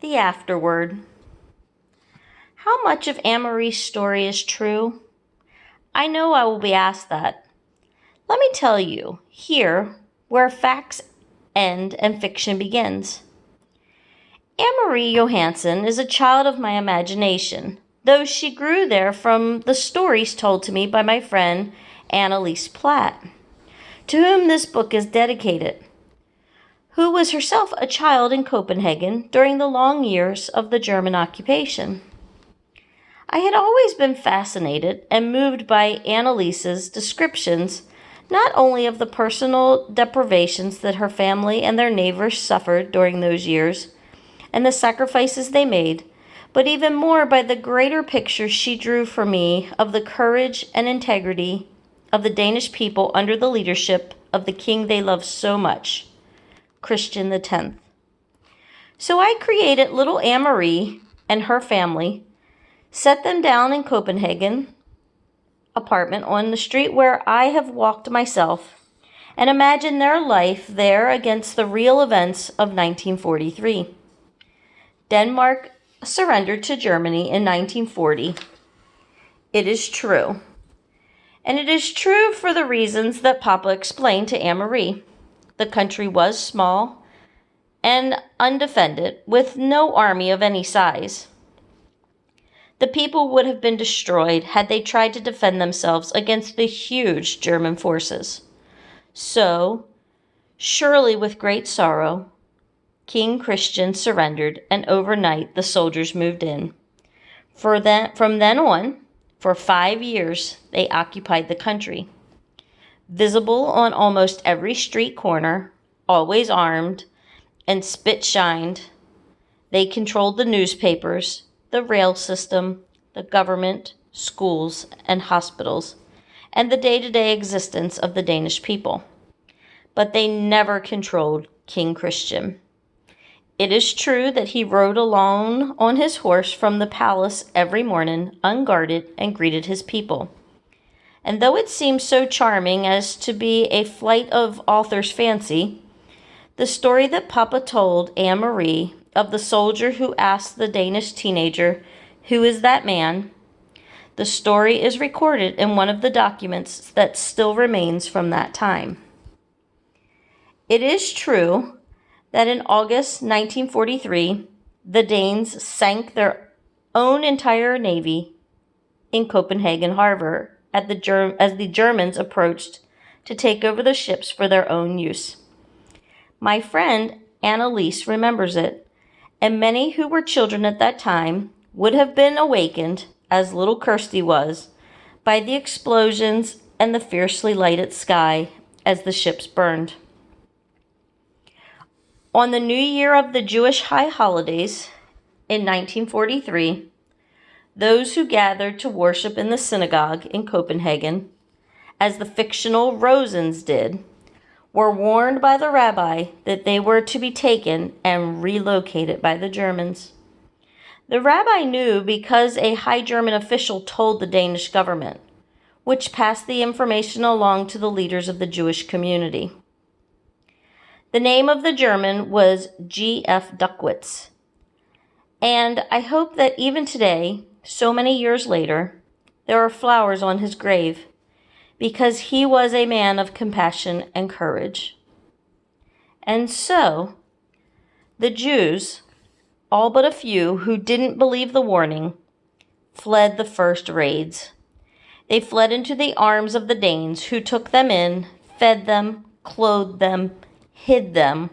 The afterword. How much of Anne-Marie's story is true? I know I will be asked that. Let me tell you, here, where facts end and fiction begins. Anne-Marie Johansson is a child of my imagination, though she grew there from the stories told to me by my friend Annalise Platt, to whom this book is dedicated, who was herself a child in Copenhagen during the long years of the German occupation. I had always been fascinated and moved by Annalise's descriptions not only of the personal deprivations that her family and their neighbors suffered during those years and the sacrifices they made, but even more by the greater picture she drew for me of the courage and integrity of the Danish people under the leadership of the king they loved so much, Christian X. So I created little Anne-Marie and her family, set them down in Copenhagen apartment on the street where I have walked myself, and imagine their life there against the real events of 1943. Denmark surrendered to Germany in 1940. It is true. And it is true for the reasons that Papa explained to Anne-Marie. The country was small and undefended, with no army of any size. The people would have been destroyed had they tried to defend themselves against the huge German forces. So, surely with great sorrow, King Christian surrendered, and overnight the soldiers moved in. From then on, for 5 years, they occupied the country. Visible on almost every street corner, always armed and spit-shined, they controlled the newspapers, the rail system, the government, schools, and hospitals, and the day-to-day existence of the Danish people. But they never controlled King Christian. It is true that he rode alone on his horse from the palace every morning, unguarded, and greeted his people. And though it seems so charming as to be a flight of author's fancy, the story that Papa told Anne-Marie of the soldier who asked the Danish teenager, "Who is that man?" the story is recorded in one of the documents that still remains from that time. It is true that in August 1943, the Danes sank their own entire navy in Copenhagen harbor as the Germans approached to take over the ships for their own use. My friend Annalise remembers it, and many who were children at that time would have been awakened, as little Kirsty was, by the explosions and the fiercely lighted sky as the ships burned. On the new year of the Jewish high holidays in 1943, those who gathered to worship in the synagogue in Copenhagen, as the fictional Rosens did, were warned by the rabbi that they were to be taken and relocated by the Germans. The rabbi knew because a high German official told the Danish government, which passed the information along to the leaders of the Jewish community. The name of the German was G.F. Duckwitz, and I hope that even today, so many years later, there are flowers on his grave, because he was a man of compassion and courage. And so, the Jews, all but a few who didn't believe the warning, fled the first raids. They fled into the arms of the Danes, who took them in, fed them, clothed them, hid them,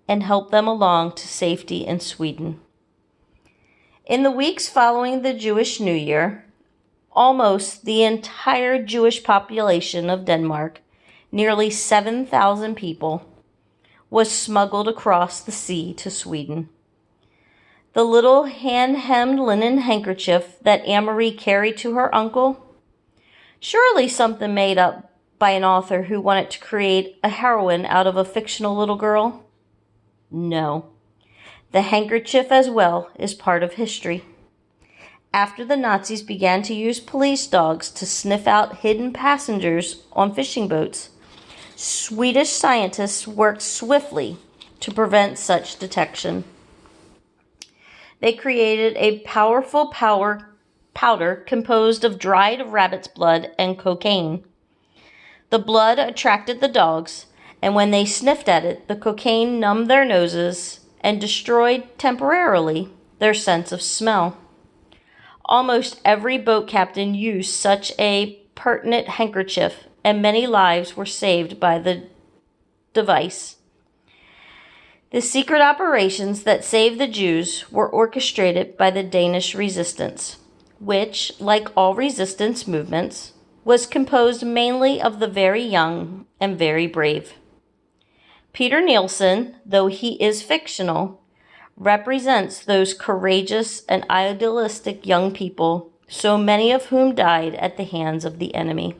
and helped them along to safety in Sweden. In the weeks following the Jewish New Year, almost the entire Jewish population of Denmark, nearly 7,000 people, was smuggled across the sea to Sweden. The little hand-hemmed linen handkerchief that Anne-Marie carried to her uncle, surely something made up by an author who wanted to create a heroine out of a fictional little girl? No. The handkerchief as well is part of history. After the Nazis began to use police dogs to sniff out hidden passengers on fishing boats, Swedish scientists worked swiftly to prevent such detection. They created a powerful powder composed of dried rabbit's blood and cocaine. The blood attracted the dogs, and when they sniffed at it, the cocaine numbed their noses and destroyed temporarily their sense of smell. Almost every boat captain used such a pertinent handkerchief, and many lives were saved by the device. The secret operations that saved the Jews were orchestrated by the Danish resistance, which, like all resistance movements, was composed mainly of the very young and very brave. Peter Nielsen, though he is fictional, represents those courageous and idealistic young people, so many of whom died at the hands of the enemy.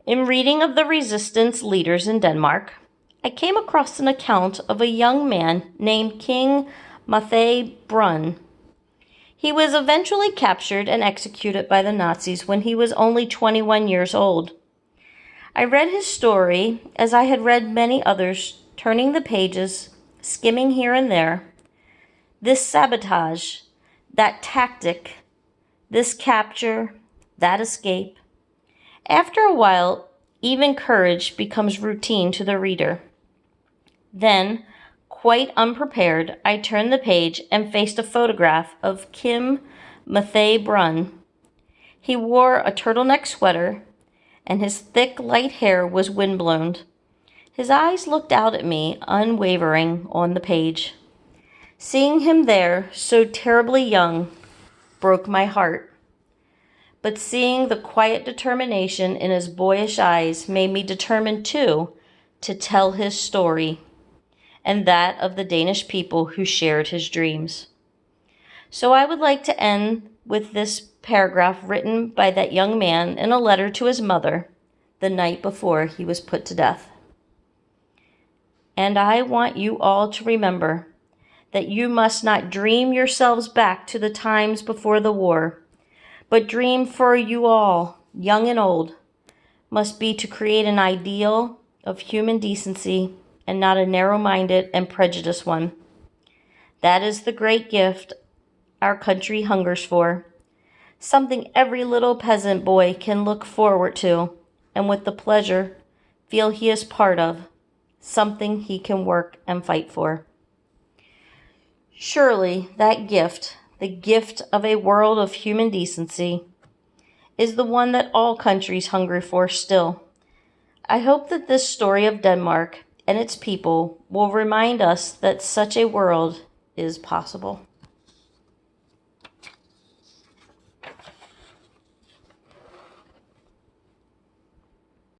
In reading of the resistance leaders in Denmark, I came across an account of a young man named King Mathai Brun. He was eventually captured and executed by the Nazis when he was only 21 years old. I read his story as I had read many others, turning the pages, skimming here and there. This sabotage, that tactic, this capture, that escape. After a while, even courage becomes routine to the reader. Then, quite unprepared, I turned the page and faced a photograph of Kim Mathai Brun. He wore a turtleneck sweater, and his thick, light hair was windblown. His eyes looked out at me, unwavering, on the page. Seeing him there, so terribly young, broke my heart. But seeing the quiet determination in his boyish eyes made me determined, too, to tell his story, and that of the Danish people who shared his dreams. So I would like to end with this paragraph written by that young man in a letter to his mother the night before he was put to death. And I want you all to remember that you must not dream yourselves back to the times before the war, but dream for you all, young and old, must be to create an ideal of human decency and not a narrow-minded and prejudiced one. That is the great gift our country hungers for, something every little peasant boy can look forward to, and with the pleasure feel he is part of, something he can work and fight for. Surely that gift, the gift of a world of human decency, is the one that all countries hunger for still. I hope that this story of Denmark and its people will remind us that such a world is possible.